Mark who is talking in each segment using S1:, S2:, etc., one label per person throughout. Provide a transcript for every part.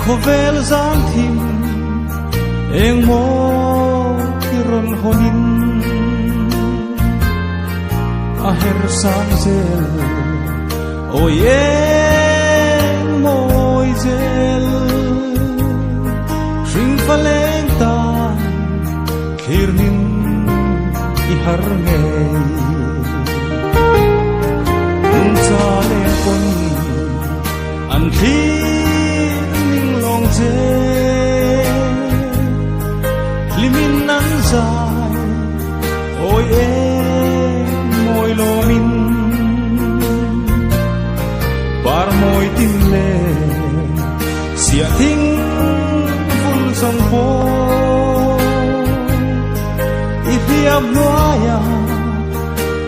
S1: khovel giang thim eng mo kiron honin a her sang zel oi eng moi zel shring faleng tan khirnin i har ngei sa le kon an thi ning long je limin nan sai oi em moi lo min bar moi tin le sia thing vun song po i hiam noaya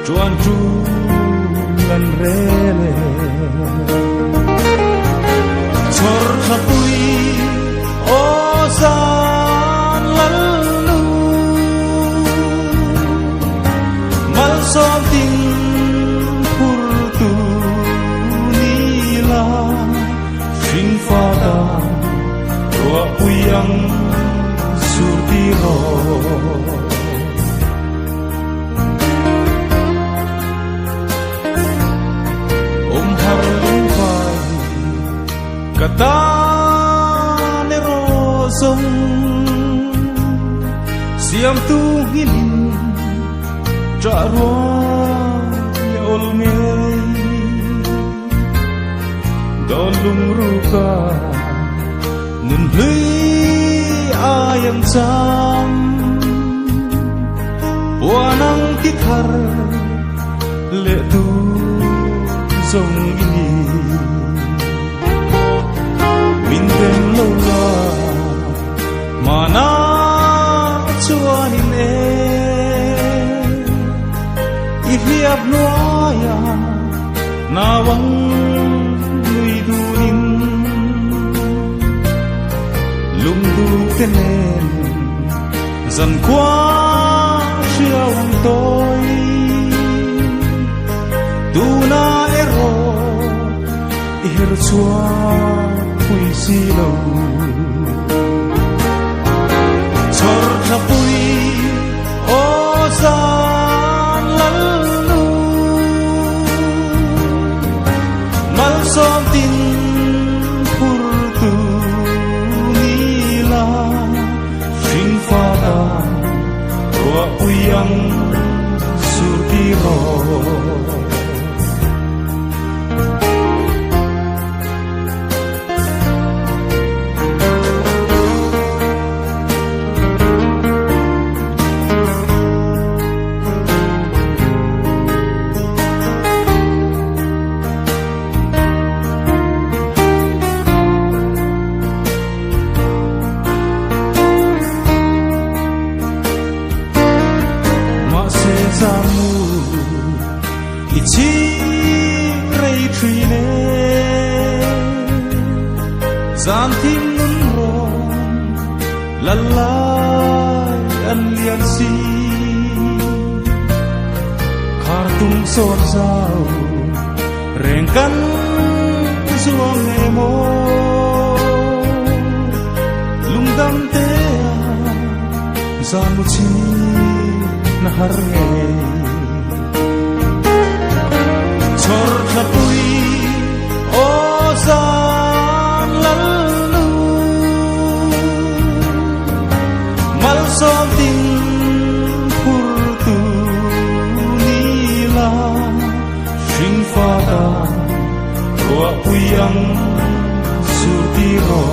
S1: chuan chu lan rele chor khapui o san lalu mal som tin pur tu nila shin fada ro uyang surti ro kata ne rosong siam tu hilin charo ne olme dolung ruka nun hlui ayam sam wanang kithar le tu zong ini Minden lola mana chuanin ihiap noaya nawang nui dunin lungdu tenen zan qua siawang toy tuna ero ihir chuan pui silo chor khapui o san lalu mal som tin pur tu nila shin fada ro uyang surti ro zamu ichi rei trine zam tim nun ron lalai an lian si kartung son sao reng kan zuang emo lungdam te zamu chi na har ngei chor khapui o san lalu mal som tin pur tu nila shin fada ro uyang surti ro